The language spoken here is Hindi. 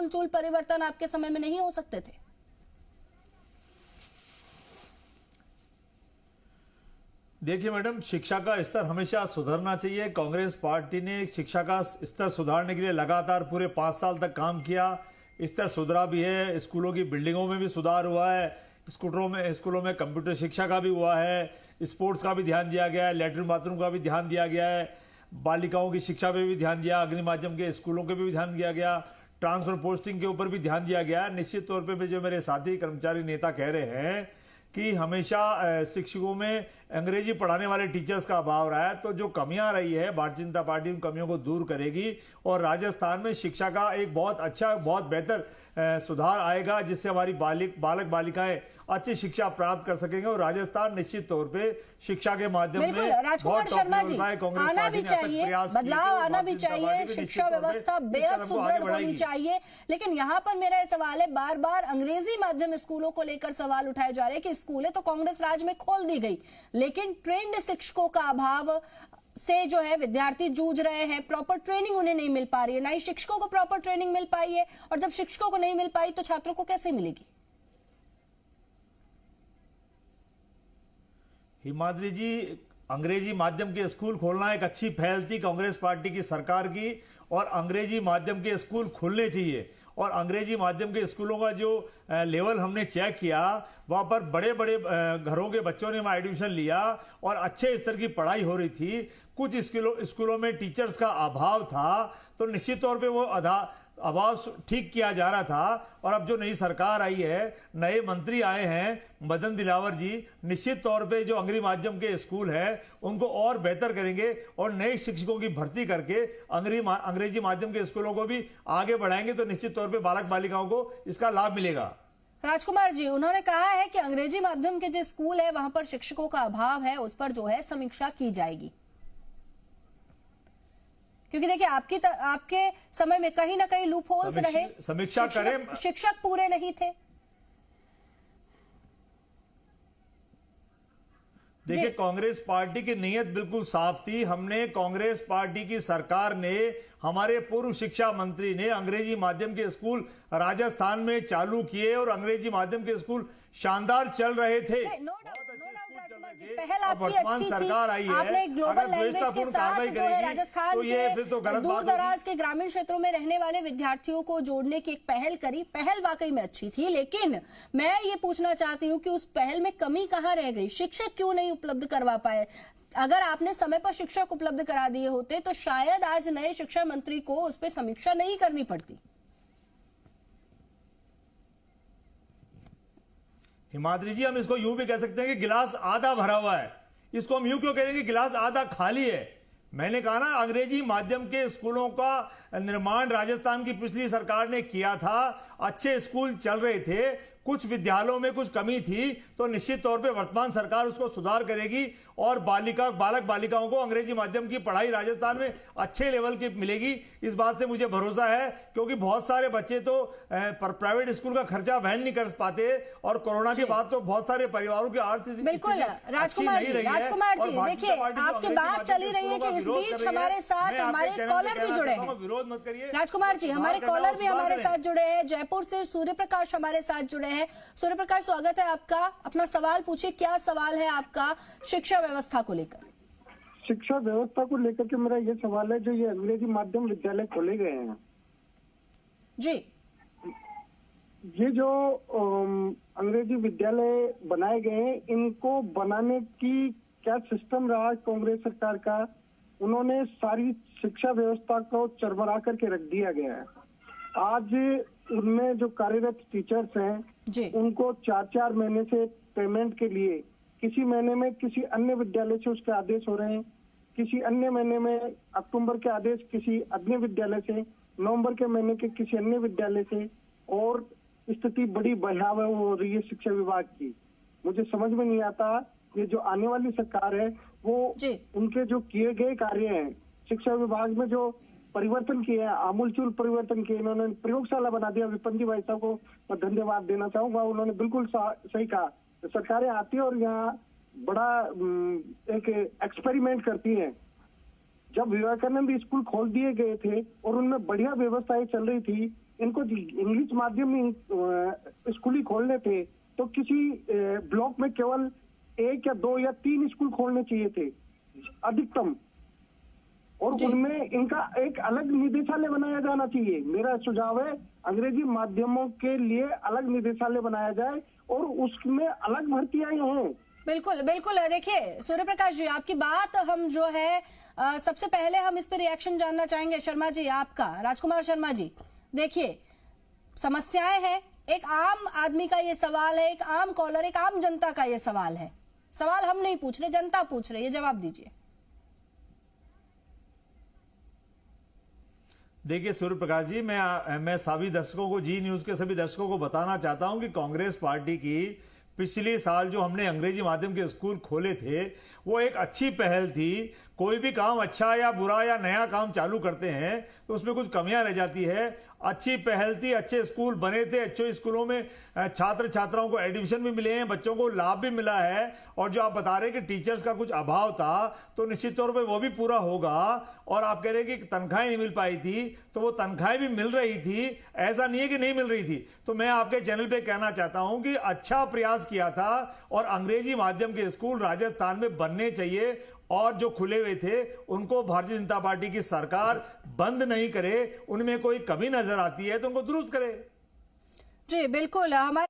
आमूलचूल परिवर्तन आपके समय में नहीं हो सकते थे? देखिए मैडम, शिक्षा का स्तर हमेशा सुधरना चाहिए। कांग्रेस पार्टी ने शिक्षा का स्तर सुधारने के लिए लगातार पूरे 5 साल तक काम किया। स्तर सुधरा भी है, स्कूलों की बिल्डिंगों में भी सुधार हुआ है, स्कूलों में कंप्यूटर शिक्षा का भी हुआ है, स्पोर्ट्स का भी ध्यान दिया गया है, लैट्रिन बाथरूम का भी ध्यान दिया गया है, बालिकाओं की शिक्षा पे भी ध्यान दिया, अग्नि माध्यम के स्कूलों के भी ध्यान दिया गया, ट्रांसफर पोस्टिंग के ऊपर भी ध्यान दिया गया। निश्चित तौर पे जो मेरे साथी कर्मचारी नेता कह रहे हैं कि हमेशा शिक्षकों में अंग्रेजी पढ़ाने वाले टीचर्स का अभाव रहा है, तो जो कमियां रही है भारतीय जनता पार्टी उन कमियों को दूर करेगी और राजस्थान में शिक्षा का एक बहुत अच्छा, बहुत बेहतर सुधार आएगा, जिससे हमारी बालक बालिकाएं अच्छी शिक्षा प्राप्त कर सकेंगे और राजस्थान निश्चित तौर पे शिक्षा के माध्यम से राजकुमार शर्मा जी, आना भी चाहिए, बदलाव आना भी चाहिए, शिक्षा व्यवस्था बेहद सुदृढ़ होनी चाहिए। लेकिन यहाँ पर मेरा सवाल है, बार बार अंग्रेजी माध्यम स्कूलों को लेकर सवाल उठाए जा रहे हैं कि स्कूलें तो कांग्रेस राज में खोल दी गई, लेकिन ट्रेंड शिक्षकों का अभाव से जो है विद्यार्थी जूझ रहे हैं, प्रॉपर ट्रेनिंग उन्हें नहीं मिल पा रही है, ना ही शिक्षकों को प्रॉपर ट्रेनिंग मिल पाई है, और जब शिक्षकों को नहीं मिल पाई तो छात्रों को कैसे मिलेगी? हिमाद्री जी, अंग्रेजी माध्यम के स्कूल खोलना एक अच्छी पहल थी कांग्रेस पार्टी की सरकार की, और अंग्रेजी माध्यम के स्कूल खुलने चाहिए। और अंग्रेजी माध्यम के स्कूलों का जो लेवल हमने चेक किया, वहां पर बड़े बड़े घरों के बच्चों ने वहां एडमिशन लिया और अच्छे स्तर की पढ़ाई हो रही थी। कुछ स्कूलों में टीचर्स का अभाव था, तो निश्चित तौर पे वो अभाव ठीक किया जा रहा था। और अब जो नई सरकार आई है, नए मंत्री आए हैं मदन दिलावर जी, निश्चित तौर पे जो अंग्रेजी माध्यम के स्कूल है उनको और बेहतर करेंगे और नए शिक्षकों की भर्ती करके अंग्रेजी माध्यम के स्कूलों को भी आगे बढ़ाएंगे, तो निश्चित तौर पे बालक बालिकाओं को इसका लाभ मिलेगा। राजकुमार जी, उन्होंने कहा है कि अंग्रेजी माध्यम के जो स्कूल है वहां पर शिक्षकों का अभाव है, उस पर जो है समीक्षा की जाएगी, क्योंकि देखिए आपके समय में कहीं ना कहीं लूप होल्स रहे, समीक्षा करें, शिक्षक पूरे नहीं थे। देखिए, कांग्रेस पार्टी की नीयत बिल्कुल साफ थी। हमने कांग्रेस पार्टी की सरकार ने, हमारे पूर्व शिक्षा मंत्री ने अंग्रेजी माध्यम के स्कूल राजस्थान में चालू किए और अंग्रेजी माध्यम के स्कूल शानदार चल रहे थे। पहल आपकी अच्छी थी, आपने ग्लोबल लैंग्वेज के साथ जो है राजस्थान के दूर दराज के ग्रामीण क्षेत्रों में रहने वाले विद्यार्थियों को जोड़ने की एक पहल करी, पहल वाकई में अच्छी थी। लेकिन मैं ये पूछना चाहती हूँ कि उस पहल में कमी कहाँ रह गई? शिक्षक क्यों नहीं उपलब्ध करवा पाए? अगर आपने समय पर शिक्षक उपलब्ध करा दिए होते तो शायद आज नए शिक्षा मंत्री को उस पर समीक्षा नहीं करनी पड़ती। हिमाद्री जी, हम इसको यूं भी कह सकते हैं कि गिलास आधा भरा हुआ है। इसको हम यूं क्यों कहेंगे कि गिलास आधा खाली है? मैंने कहा ना, अंग्रेजी माध्यम के स्कूलों का निर्माण राजस्थान की पिछली सरकार ने किया था, अच्छे स्कूल चल रहे थे, कुछ विद्यालयों में कुछ कमी थी, तो निश्चित तौर पे वर्तमान सरकार उसको सुधार करेगी और बालक बालिकाओं को अंग्रेजी माध्यम की पढ़ाई राजस्थान में अच्छे लेवल की मिलेगी। इस बात से मुझे भरोसा है, क्योंकि बहुत सारे बच्चे तो प्राइवेट स्कूल का खर्चा वहन नहीं कर पाते और कोरोना के बाद तो बहुत सारे परिवारों की आर्थिक बिल्कुल। राजकुमार जी, देखिए आपकी बात चली रही है कि इस बीच हमारे साथ हमारे कॉलर भी जुड़े हैं। विरोध मत करिए राजकुमार जी, हमारे कॉलर भी हमारे साथ जुड़े हैं, जयपुर से सूर्य प्रकाश हमारे साथ जुड़े हैं। सूर्य प्रकाश, स्वागत है आपका, अपना सवाल पूछिए। क्या सवाल है आपका शिक्षा व्यवस्था को लेकर? शिक्षा व्यवस्था को लेकर के मेरा ये सवाल है, जो ये अंग्रेजी माध्यम विद्यालय खोले गए हैं जी, ये जो अंग्रेजी विद्यालय बनाए गए हैं, इनको बनाने की क्या सिस्टम रहा कांग्रेस सरकार का? उन्होंने सारी शिक्षा व्यवस्था को चरमरा करके रख दिया गया है। आज उनमें जो कार्यरत टीचर्स हैं उनको 4-4 महीने से पेमेंट के लिए, किसी महीने में किसी अन्य विद्यालय से उसके आदेश हो रहे हैं, किसी अन्य महीने में अक्टूबर के आदेश किसी अन्य विद्यालय से, नवंबर के महीने के किसी अन्य विद्यालय से, और स्थिति बड़ी भयावह हो रही है शिक्षा विभाग की। मुझे समझ में नहीं आता, ये जो आने वाली सरकार है वो उनके जो किए गए कार्य हैं, शिक्षा विभाग में जो परिवर्तन किए हैं, आमूलचूल परिवर्तन किए, इन्होंने प्रयोगशाला बना दिया। विपिन जी भाई साहब को मैं धन्यवाद देना चाहूंगा, उन्होंने बिल्कुल सही कहा। सरकारें आती है और यहाँ बड़ा एक एक्सपेरिमेंट करती हैं। जब विवेकानंद स्कूल खोल दिए गए थे और उनमें बढ़िया व्यवस्थाएं चल रही थी, इनको इंग्लिश माध्यम स्कूल ही खोलने थे तो किसी ब्लॉक में केवल 1 या 2 या 3 स्कूल खोलने चाहिए थे अधिकतम, और उनमें इनका एक अलग निदेशालय बनाया जाना चाहिए। मेरा सुझाव है अंग्रेजी माध्यमों के लिए अलग निदेशालय बनाया जाए और उसमें अलग भर्तियां हों। बिल्कुल बिल्कुल। देखिए सूर्य प्रकाश जी, आपकी बात हम जो है सबसे पहले हम इस पे रिएक्शन जानना चाहेंगे। शर्मा जी आपका, राजकुमार शर्मा जी, देखिए समस्याएं हैं, एक आम आदमी का ये सवाल है, एक आम कॉलर, एक आम जनता का ये सवाल है। सवाल हम नहीं पूछ रहे, जनता पूछ रही है, जवाब दीजिए। देखिए सूर्य प्रकाश जी, मैं सभी दर्शकों को, जी न्यूज के सभी दर्शकों को बताना चाहता हूं कि कांग्रेस पार्टी की पिछले साल जो हमने अंग्रेजी माध्यम के स्कूल खोले थे वो एक अच्छी पहल थी। कोई भी काम अच्छा या बुरा या नया काम चालू करते हैं तो उसमें कुछ कमियां रह जाती है। अच्छी पहल थी, अच्छे स्कूल बने थे, अच्छे स्कूलों में छात्र छात्राओं को एडमिशन भी मिले हैं, बच्चों को लाभ भी मिला है। और जो आप बता रहे हैं कि टीचर्स का कुछ अभाव था तो निश्चित तौर पे वो भी पूरा होगा। और आप कह रहे हैं कि तनख्वाहें नहीं मिल पाई थी, तो वो तनख्वाहें भी मिल रही थी, ऐसा नहीं है कि नहीं मिल रही थी। तो मैं आपके चैनल पे कहना चाहता हूं कि अच्छा प्रयास किया था और अंग्रेजी माध्यम के स्कूल राजस्थान में बनने चाहिए, और जो खुले हुए थे उनको भारतीय जनता पार्टी की सरकार बंद नहीं करे, उनमें कोई कमी नजर आती है तो उनको दुरुस्त करे। जी बिल्कुल। हमारे